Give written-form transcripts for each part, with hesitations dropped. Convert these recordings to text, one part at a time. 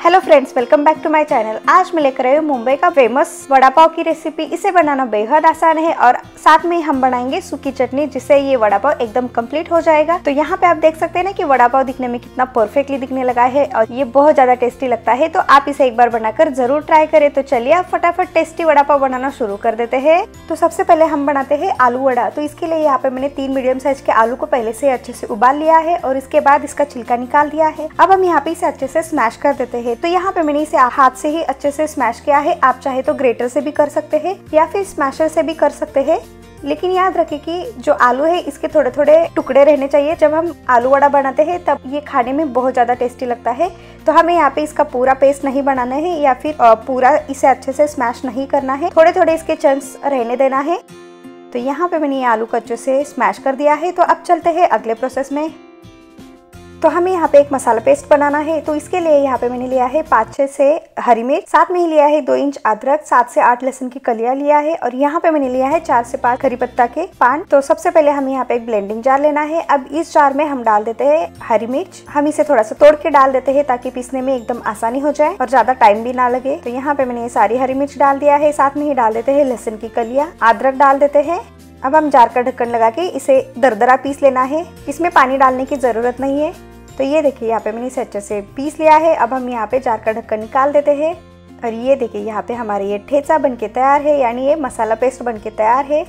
Hello friends, welcome back to my channel. आज मैं लेकर आई हूँ मुंबई का फेमस वड़ा पाव की रेसिपी। इसे बनाना बेहद आसान है और साथ में हम बनाएंगे सूखी चटनी, जिससे ये वड़ा पाव एकदम कंप्लीट हो जाएगा। तो यहाँ पे आप देख सकते हैं ना कि वड़ा पाव दिखने में कितना परफेक्टली दिखने लगा है और ये बहुत ज्यादा टेस्टी लगता है। तो आप इसे एक बार बनाकर जरूर ट्राई करें। तो चलिए आप फटाफट टेस्टी वड़ा पाव बनाना शुरू कर देते हैं। तो सबसे पहले हम बनाते हैं आलू वड़ा। तो इसके लिए यहाँ पे मैंने 3 मीडियम साइज के आलू को पहले से अच्छे से उबाल लिया है और इसके बाद इसका छिलका निकाल दिया है। अब हम यहाँ पे इसे अच्छे से स्मैश कर देते हैं। तो यहाँ पे मैंने इसे हाथ से ही अच्छे से स्मैश किया है। आप चाहे तो ग्रेटर से भी कर सकते हैं या फिर स्मैशर से भी कर सकते हैं, लेकिन याद रखें कि जो आलू है इसके थोड़े थोड़े टुकड़े रहने चाहिए। जब हम आलू वड़ा बनाते हैं तब ये खाने में बहुत ज्यादा टेस्टी लगता है। तो हमें यहाँ पे इसका पूरा पेस्ट नहीं बनाना है या फिर पूरा इसे अच्छे से स्मैश नहीं करना है, थोड़े थोड़े इसके चंक्स रहने देना है। तो यहाँ पे मैंने ये आलू को अच्छे से स्मैश कर दिया है। तो अब चलते हैं अगले प्रोसेस में। तो हमें यहाँ पे एक मसाला पेस्ट बनाना है। तो इसके लिए यहाँ पे मैंने लिया है 5-6 से हरी मिर्च, साथ में ही लिया है 2 इंच अदरक, 7 से 8 लहसुन की कलियां लिया है और यहाँ पे मैंने लिया है 4 से 5 करी पत्ता के पान। तो सबसे पहले हमें यहाँ पे एक ब्लेंडिंग जार लेना है। अब इस जार में हम डाल देते हैं हरी मिर्च। हम इसे थोड़ा सा तोड़ के डाल देते हैं ताकि पीसने में एकदम आसानी हो जाए और ज्यादा टाइम भी ना लगे। तो यहाँ पे मैंने ये सारी हरी मिर्च डाल दिया है। साथ में ही डाल देते हैं लहसुन की कलियां, अदरक डाल देते हैं। अब हम जार का ढक्कन लगा के इसे दरदरा पीस लेना है। इसमें पानी डालने की जरूरत नहीं है। तो ये देखिए यहाँ पे मैंने इसे अच्छे से पीस लिया है। अब हम यहाँ पे जार का ढक्कन निकाल देते हैं और ये देखिए यहाँ पे हमारे ये ठेचा बनके तैयार है, यानी ये मसाला पेस्ट बनके तैयार है।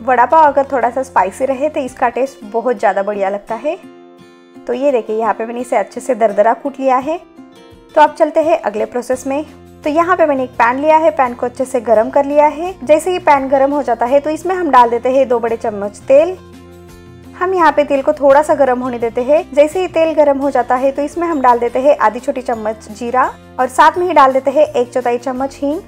वड़ा पाव अगर थोड़ा सा स्पाइसी रहे तो इसका टेस्ट बहुत ज़्यादा बढ़िया लगता है। तो ये देखिए यहाँ पे मैंने इसे अच्छे से दरदरा कूट लिया है। तो अब चलते हैं अगले प्रोसेस में। तो यहाँ पे मैंने एक पैन लिया है, पैन को अच्छे से गर्म कर लिया है। जैसे ही पैन गर्म हो जाता है तो इसमें हम डाल देते हैं 2 बड़े चम्मच तेल। हम यहाँ पे तेल को थोड़ा सा गर्म होने देते हैं। जैसे ही तेल गर्म हो जाता है तो इसमें हम डाल देते हैं आधी छोटी चम्मच जीरा और साथ में ही डाल देते हैं 1/4 चम्मच हींग।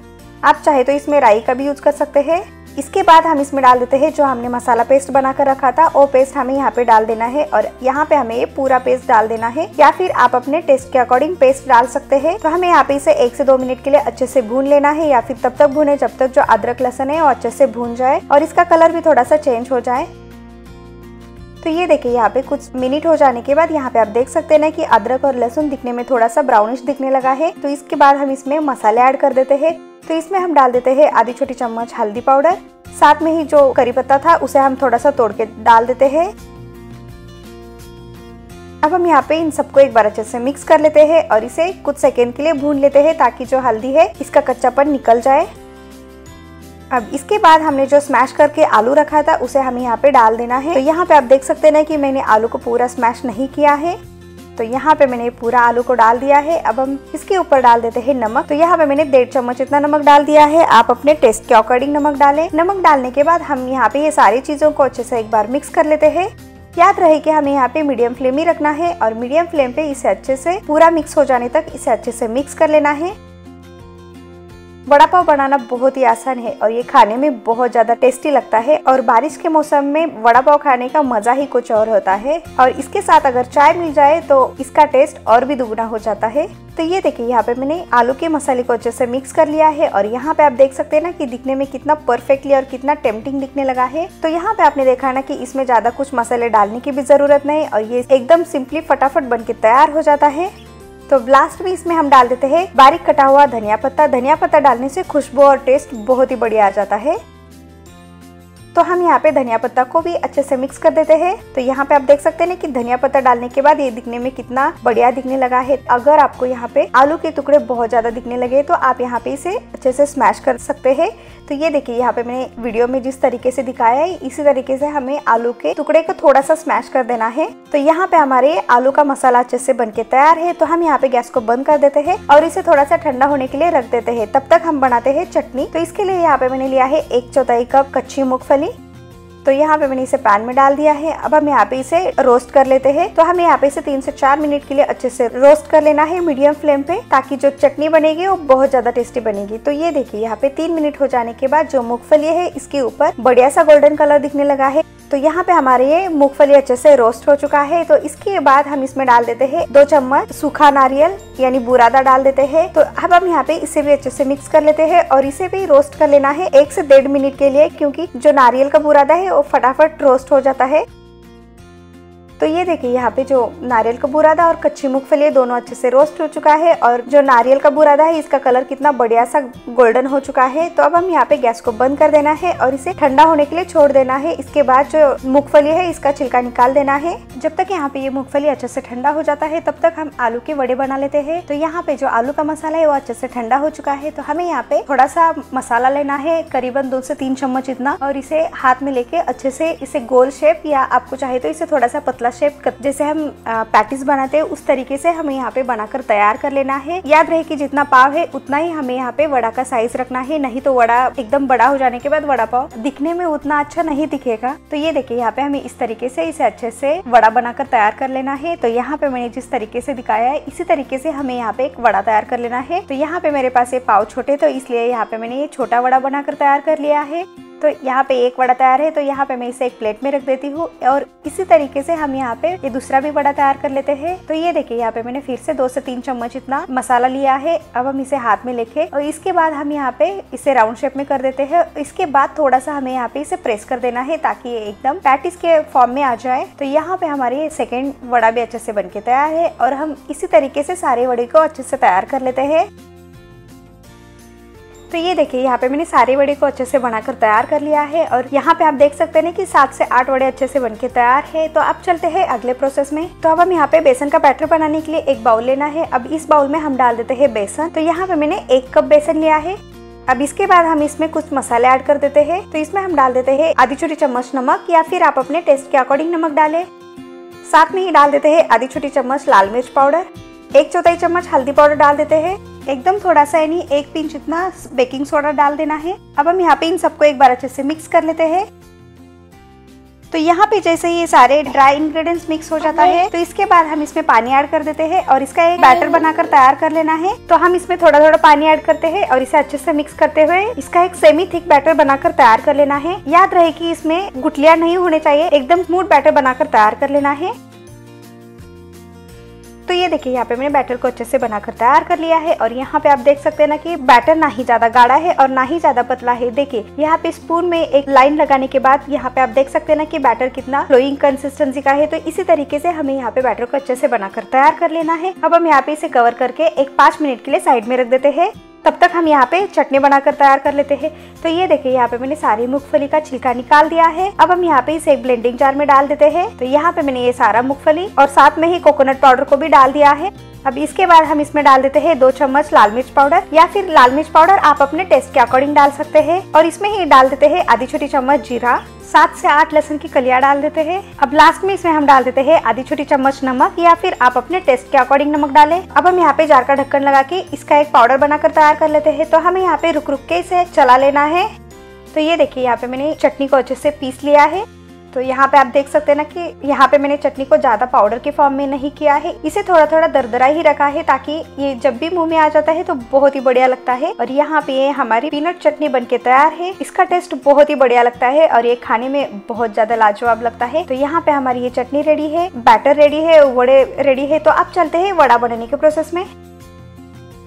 आप चाहे तो इसमें राई का भी यूज कर सकते हैं। इसके बाद हम इसमें डाल देते हैं जो हमने मसाला पेस्ट बना कर रखा था, वो पेस्ट हमें यहाँ पे डाल देना है और यहाँ पे हमें ये पूरा पेस्ट डाल देना है, या फिर आप अपने टेस्ट के अकॉर्डिंग पेस्ट डाल सकते हैं। तो हमें यहाँ पे इसे 1 से 2 मिनट के लिए अच्छे से भून लेना है, या फिर तब तक भूने जब तक जो अदरक लहसुन है वो अच्छे से भून जाए और इसका कलर भी थोड़ा सा चेंज हो जाए। तो ये देखिए यहाँ पे कुछ मिनट हो जाने के बाद यहाँ पे आप देख सकते हैं ना कि अदरक और लहसुन दिखने में थोड़ा सा ब्राउनिश दिखने लगा है। तो इसके बाद हम इसमें मसाले ऐड कर देते हैं। तो इसमें हम डाल देते हैं आधी छोटी चम्मच हल्दी पाउडर, साथ में ही जो करी पत्ता था उसे हम थोड़ा सा तोड़ के डाल देते हैं। अब हम यहाँ पे इन सबको एक बार अच्छे से मिक्स कर लेते हैं और इसे कुछ सेकेंड के लिए भून लेते हैं ताकि जो हल्दी है इसका कच्चापन निकल जाए। अब इसके बाद हमने जो स्मैश करके आलू रखा था उसे हमें यहाँ पे डाल देना है। तो यहाँ पे आप देख सकते हैं ना कि मैंने आलू को पूरा स्मैश नहीं किया है। तो यहाँ पे मैंने पूरा आलू को डाल दिया है। अब हम इसके ऊपर डाल देते हैं नमक। तो यहाँ पे मैंने 1.5 चम्मच इतना नमक डाल दिया है। आप अपने टेस्ट के अकॉर्डिंग नमक डालें। नमक डालने के बाद हम यहाँ पे ये सारी चीजों को अच्छे से एक बार मिक्स कर लेते हैं। याद रहे कि हमें यहाँ पे मीडियम फ्लेम ही रखना है और मीडियम फ्लेम पे इसे अच्छे से पूरा मिक्स हो जाने तक इसे अच्छे से मिक्स कर लेना है। वड़ा पाव बनाना बहुत ही आसान है और ये खाने में बहुत ज्यादा टेस्टी लगता है और बारिश के मौसम में वड़ा पाव खाने का मजा ही कुछ और होता है। और इसके साथ अगर चाय मिल जाए तो इसका टेस्ट और भी दुगना हो जाता है। तो ये देखिए यहाँ पे मैंने आलू के मसाले को अच्छे से मिक्स कर लिया है और यहाँ पे आप देख सकते हैं ना कि दिखने में कितना परफेक्टली और कितना टेम्पटिंग दिखने लगा है। तो यहाँ पे आपने देखा ना कि इसमें ज्यादा कुछ मसाले डालने की भी जरूरत नहीं और ये एकदम सिंपली फटाफट बन के तैयार हो जाता है। तो लास्ट में इसमें हम डाल देते हैं बारीक कटा हुआ धनिया पत्ता। धनिया पत्ता डालने से खुशबू और टेस्ट बहुत ही बढ़िया आ जाता है। तो हम यहाँ पे धनिया पत्ता को भी अच्छे से मिक्स कर देते हैं। तो यहाँ पे आप देख सकते हैं ना कि धनिया पत्ता डालने के बाद ये दिखने में कितना बढ़िया दिखने लगा है। अगर आपको यहाँ पे आलू के टुकड़े बहुत ज्यादा दिखने लगे तो आप यहाँ पे इसे अच्छे से स्मैश कर सकते हैं। तो ये देखिए यहाँ पे मैंने वीडियो में जिस तरीके से दिखाया है इसी तरीके से हमें आलू के टुकड़े को थोड़ा सा स्मैश कर देना है। तो यहाँ पे हमारे आलू का मसाला अच्छे से बनके तैयार है। तो हम यहाँ पे गैस को बंद कर देते हैं और इसे थोड़ा सा ठंडा होने के लिए रख देते हैं। तब तक हम बनाते हैं चटनी। तो इसके लिए यहाँ पे मैंने लिया है 1/4 कप कच्ची मूंगफली। तो यहाँ पे मैंने इसे पैन में डाल दिया है। अब हम यहाँ पे इसे रोस्ट कर लेते हैं। तो हमें यहाँ पे इसे 3 से 4 मिनट के लिए अच्छे से रोस्ट कर लेना है मीडियम फ्लेम पे, ताकि जो चटनी बनेगी वो बहुत ज्यादा टेस्टी बनेगी। तो ये देखिए यहाँ पे 3 मिनट हो जाने के बाद जो मूंगफली है इसके ऊपर बढ़िया सा गोल्डन कलर दिखने लगा है। तो यहाँ पे हमारे ये मूंगफली अच्छे से रोस्ट हो चुका है। तो इसके बाद हम इसमें डाल देते हैं 2 चम्मच सूखा नारियल यानी बुरादा डाल देते हैं। तो अब हम यहाँ पे इसे भी अच्छे से मिक्स कर लेते हैं और इसे भी रोस्ट कर लेना है 1 से 1.5 मिनट के लिए, क्योंकि जो नारियल का बुरादा है वो फटाफट रोस्ट हो जाता है। तो ये देखिए यहाँ पे जो नारियल का बुरादा और कच्ची मूंगफली दोनों अच्छे से रोस्ट हो चुका है और जो नारियल का बुरादा है इसका कलर कितना बढ़िया सा गोल्डन हो चुका है। तो अब हम यहाँ पे गैस को बंद कर देना है और इसे ठंडा होने के लिए छोड़ देना है। इसके बाद जो मूंगफली है इसका छिलका निकाल देना है। जब तक यहाँ पे ये मूंगफली अच्छे से ठंडा हो जाता है तब तक हम आलू के वड़े बना लेते हैं। तो यहाँ पे जो आलू का मसाला है वो अच्छे से ठंडा हो चुका है। तो हमें यहाँ पे थोड़ा सा मसाला लेना है, करीबन 2 से 3 चम्मच इतना, और इसे हाथ में लेके अच्छे से इसे गोल शेप या आपको चाहे तो इसे थोड़ा सा पतला शेप जैसे हम पैटीज बनाते हैं उस तरीके से हमें यहाँ पे बनाकर तैयार कर लेना है। याद रहे कि जितना पाव है उतना ही हमें यहाँ पे वड़ा का साइज रखना है, नहीं तो वड़ा एकदम बड़ा हो जाने के बाद वड़ा पाव दिखने में उतना अच्छा नहीं दिखेगा। तो ये देखिए यहाँ पे हमें इस तरीके से इसे अच्छे से वड़ा बनाकर तैयार कर लेना है। तो यहाँ पे मैंने जिस तरीके से दिखाया है इसी तरीके से हमें यहाँ पे एक वड़ा तैयार कर लेना है। तो यहाँ पे मेरे पास ये पाव छोटे, तो इसलिए यहाँ पे मैंने ये छोटा वड़ा बनाकर तैयार कर लिया है। तो यहाँ पे एक वड़ा तैयार है। तो यहाँ पे मैं इसे एक प्लेट में रख देती हूँ और इसी तरीके से हम यहाँ पे ये दूसरा भी वड़ा तैयार कर लेते हैं। तो ये देखिए यहाँ पे मैंने फिर से 2 से 3 चम्मच इतना मसाला लिया है। अब हम इसे हाथ में लेके और इसके बाद हम यहाँ पे इसे राउंड शेप में कर देते हैं। इसके बाद थोड़ा सा हमें यहाँ पे इसे प्रेस कर देना है ताकि ये एकदम पैटीज के फॉर्म में आ जाए। तो यहाँ पे हमारी सेकेंड वड़ा भी अच्छे से बन के तैयार है और हम इसी तरीके से सारे वड़े को अच्छे से तैयार कर लेते हैं। तो ये देखिए यहाँ पे मैंने सारे वड़े को अच्छे से बनाकर तैयार कर लिया है और यहाँ पे आप देख सकते हैं कि 7 से 8 वड़े अच्छे से बनके तैयार है। तो अब चलते हैं अगले प्रोसेस में। तो अब हम यहाँ पे बेसन का बैटर बनाने के लिए एक बाउल लेना है। अब इस बाउल में हम डाल देते हैं बेसन। तो यहाँ पे मैंने 1 कप बेसन लिया है। अब इसके बाद हम इसमें कुछ मसाले ऐड कर देते हैं। तो इसमें हम डाल देते हैं आधी छोटी चम्मच नमक, या फिर आप अपने टेस्ट के अकॉर्डिंग नमक डालें। साथ में ही डाल देते हैं आधी छोटी चम्मच लाल मिर्च पाउडर, 1/4 चम्मच हल्दी पाउडर डाल देते हैं, एकदम थोड़ा सा यानी 1 पिंच इतना बेकिंग सोडा डाल देना है। अब हम यहाँ पे इन सबको एक बार अच्छे से मिक्स कर लेते हैं। तो यहाँ पे जैसे ये सारे ड्राई इंग्रेडिएंट्स मिक्स हो जाता है तो इसके बाद हम इसमें पानी ऐड कर देते हैं और इसका एक बैटर बनाकर तैयार कर लेना है। तो हम इसमें थोड़ा थोड़ा पानी ऐड करते हैं और इसे अच्छे से मिक्स करते हुए इसका एक सेमी थिक बैटर बनाकर तैयार कर लेना है। याद रहे कि इसमें गुठलियां नहीं होने चाहिए, एकदम स्मूथ बैटर बनाकर तैयार कर लेना है। तो ये देखिए यहाँ पे मैंने बैटर को अच्छे से बनाकर तैयार कर लिया है और यहाँ पे आप देख सकते हैं ना कि बैटर ना ही ज्यादा गाढ़ा है और ना ही ज्यादा पतला है। देखिए यहाँ पे स्पून में एक लाइन लगाने के बाद यहाँ पे आप देख सकते हैं ना कि बैटर कितना फ्लोइंग कंसिस्टेंसी का है। तो इसी तरीके से हमें यहाँ पे बैटर को अच्छे से बनाकर तैयार कर लेना है। अब हम यहाँ पे इसे कवर करके एक 5 मिनट के लिए साइड में रख देते हैं। तब तक हम यहाँ पे चटनी बनाकर तैयार कर लेते हैं। तो ये देखिए यहाँ पे मैंने सारी मूंगफली का छिलका निकाल दिया है। अब हम यहाँ पे इसे एक ब्लेंडिंग जार में डाल देते हैं। तो यहाँ पे मैंने ये सारा मूंगफली और साथ में ही कोकोनट पाउडर को भी डाल दिया है। अब इसके बाद हम इसमें डाल देते हैं 2 चम्मच लाल मिर्च पाउडर, या फिर लाल मिर्च पाउडर आप अपने टेस्ट के अकॉर्डिंग डाल सकते हैं। और इसमें ही डाल देते हैं आधी छोटी चम्मच जीरा, 7 से 8 लहसुन की कलियां डाल देते हैं। अब लास्ट में इसमें हम डाल देते हैं आधी छोटी चम्मच नमक, या फिर आप अपने टेस्ट के अकॉर्डिंग नमक डालें। अब हम यहाँ पे जार का ढक्कन लगा के इसका एक पाउडर बनाकर तैयार कर लेते हैं। तो हमें यहाँ पे रुक रुक के इसे चला लेना है। तो ये देखिए यहाँ पे मैंने चटनी को अच्छे से पीस लिया है। तो यहाँ पे आप देख सकते हैं ना कि यहाँ पे मैंने चटनी को ज्यादा पाउडर के फॉर्म में नहीं किया है, इसे थोड़ा थोड़ा दरदरा ही रखा है ताकि ये जब भी मुंह में आ जाता है तो बहुत ही बढ़िया लगता है। और यहाँ पे ये हमारी पीनट चटनी बनके तैयार है। इसका टेस्ट बहुत ही बढ़िया लगता है और ये खाने में बहुत ज्यादा लाजवाब लगता है। तो यहाँ पे हमारी ये चटनी रेडी है, बैटर रेडी है, वड़े रेडी है। तो अब चलते हैं वड़ा बनाने के प्रोसेस में।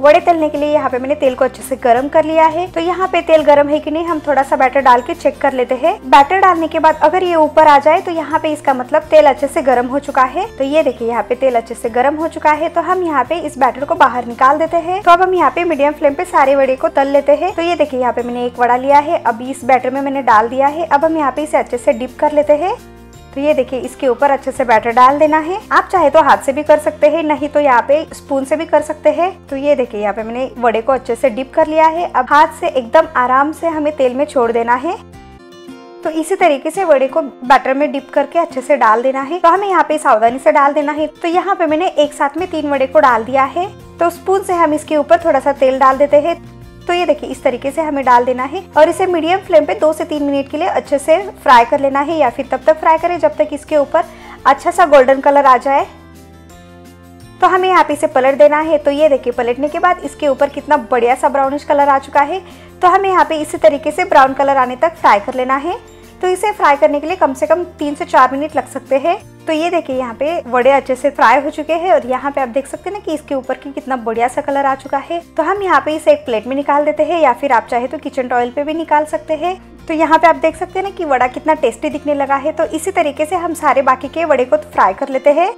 वड़े तलने के लिए यहाँ पे मैंने तेल को अच्छे से गर्म कर लिया है। तो यहाँ पे तेल गर्म है कि नहीं हम थोड़ा सा बैटर डाल के चेक कर लेते हैं। बैटर डालने के बाद अगर ये ऊपर आ जाए तो यहाँ पे इसका मतलब तेल अच्छे से गर्म हो चुका है। तो ये देखिए यहाँ पे तेल अच्छे से गर्म हो चुका है। तो हम यहाँ पे इस बैटर को बाहर निकाल देते हैं। तो अब हम यहाँ पे मीडियम फ्लेम पे सारे वड़े को तल लेते हैं। तो ये देखिए यहाँ पे मैंने एक वड़ा लिया है, अब इस बैटर में मैंने डाल दिया है। अब हम यहाँ पे इसे अच्छे से डिप कर लेते हैं। तो ये देखिए इसके ऊपर अच्छे से बैटर डाल देना है। आप चाहे तो हाथ से भी कर सकते हैं, नहीं तो यहाँ पे स्पून से भी कर सकते हैं। तो ये देखिए यहाँ पे मैंने वड़े को अच्छे से डिप कर लिया है। अब हाथ से एकदम आराम से हमें तेल में छोड़ देना है। तो इसी तरीके से वड़े को बैटर में डिप करके अच्छे से डाल देना है। तो हमें यहाँ पे सावधानी से डाल देना है। तो यहाँ पे मैंने एक साथ में 3 वड़े को डाल दिया है। तो स्पून से हम इसके ऊपर थोड़ा सा तेल डाल देते हैं। तो ये देखिए इस तरीके से हमें डाल देना है और इसे मीडियम फ्लेम पे 2 से 3 मिनट के लिए अच्छे से फ्राई कर लेना है, या फिर तब तक फ्राई करें जब तक इसके ऊपर अच्छा सा गोल्डन कलर आ जाए। तो हमें यहाँ पे इसे पलट देना है। तो ये देखिए पलटने के बाद इसके ऊपर कितना बढ़िया सा ब्राउनिश कलर आ चुका है। तो हमें यहाँ पे इसी तरीके से ब्राउन कलर आने तक फ्राई कर लेना है। तो इसे फ्राई करने के लिए कम से कम 3 से 4 मिनट लग सकते हैं। तो ये देखिए यहाँ पे वड़े अच्छे से फ्राई हो चुके हैं और यहाँ पे आप देख सकते हैं ना कि इसके ऊपर की कितना बढ़िया सा कलर आ चुका है। तो हम यहाँ पे इसे एक प्लेट में निकाल देते हैं, या फिर आप चाहे तो किचन टॉवल पे भी निकाल सकते हैं। तो यहाँ पे आप देख सकते हैं ना कि वड़ा कितना टेस्टी दिखने लगा है। तो इसी तरीके से हम सारे बाकी के वड़े को फ्राई कर लेते हैं।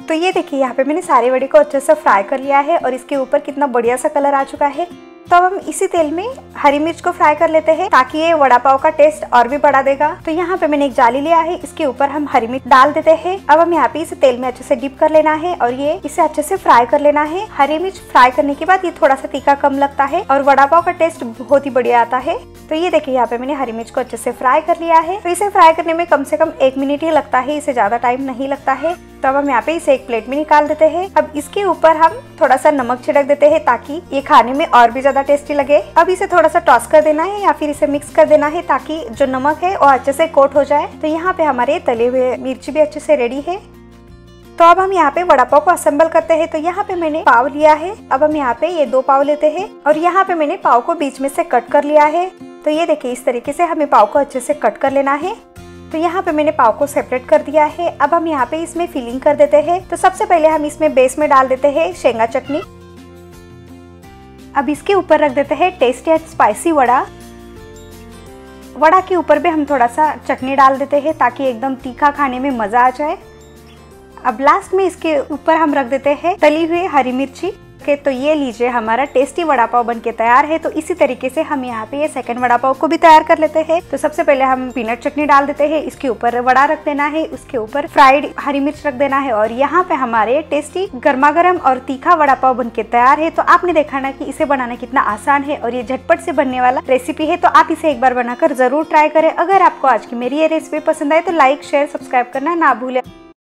तो ये देखिए यहाँ पे मैंने सारे वड़े को अच्छे से फ्राई कर लिया है और इसके ऊपर कितना बढ़िया सा कलर आ चुका है। तो अब हम इसी तेल में हरी मिर्च को फ्राई कर लेते हैं ताकि ये वड़ा पाव का टेस्ट और भी बढ़ा देगा। तो यहाँ पे मैंने एक जाली लिया है, इसके ऊपर हम हरी मिर्च डाल देते हैं। अब हम यहाँ पे इसे तेल में अच्छे से डिप कर लेना है और ये इसे अच्छे से फ्राई कर लेना है। हरी मिर्च फ्राई करने के बाद ये थोड़ा सा तीखा कम लगता है और वड़ा पाव का टेस्ट बहुत ही बढ़िया आता है। तो ये देखिए यहाँ पे मैंने हरी मिर्च को अच्छे से फ्राई कर लिया है। तो इसे फ्राई करने में कम से कम 1 मिनट ही लगता है, इसे ज्यादा टाइम नहीं लगता है। तो अब हम यहाँ पे इसे एक प्लेट में निकाल देते हैं। अब इसके ऊपर हम थोड़ा सा नमक छिड़क देते हैं ताकि ये खाने में और भी ज्यादा टेस्टी लगे। अब इसे थोड़ा सा टॉस कर देना है या फिर इसे मिक्स कर देना है ताकि जो नमक है वो अच्छे से कोट हो जाए। तो यहाँ पे हमारे तले हुए मिर्ची भी अच्छे से रेडी है। तो अब हम यहाँ पे वड़ा पाव को असेंबल करते हैं। तो यहाँ पे मैंने पाव लिया है। अब हम यहाँ पे ये 2 पाव लेते हैं और यहाँ पे मैंने पाव को बीच में से कट कर लिया है। तो ये देखिए इस तरीके से हमें पाव को अच्छे से कट कर लेना है। तो यहाँ पे मैंने पाव को सेपरेट कर दिया है। अब हम यहाँ पे इसमें फिलिंग कर देते हैं। तो सबसे पहले हम इसमें बेस में डाल देते हैं शेंगा चटनी। अब इसके ऊपर रख देते हैं tasty and spicy vada. Vada के ऊपर भी हम थोड़ा सा चटनी डाल देते हैं ताकि एकदम तीखा खाने में मजा आ जाए। अब लास्ट में इसके ऊपर हम रख देते हैं तली हुई हरी मिर्ची। तो ये लीजिए हमारा टेस्टी वड़ा पाव बनके तैयार है। तो इसी तरीके से हम यहाँ पे ये सेकंड वड़ा पाव को भी तैयार कर लेते हैं। तो सबसे पहले हम पीनट चटनी डाल देते हैं, इसके ऊपर वड़ा रख देना है, उसके ऊपर फ्राइड हरी मिर्च रख देना है और यहाँ पे हमारे टेस्टी गर्मा गर्म और तीखा वड़ा पाव बनके तैयार है। तो आपने देखा ना कि इसे बनाना कितना आसान है और ये झटपट से बनने वाला रेसिपी है। तो आप इसे एक बार बनाकर जरूर ट्राई करें। अगर आपको आज की मेरी ये रेसिपी पसंद आए तो लाइक शेयर सब्सक्राइब करना ना भूलें।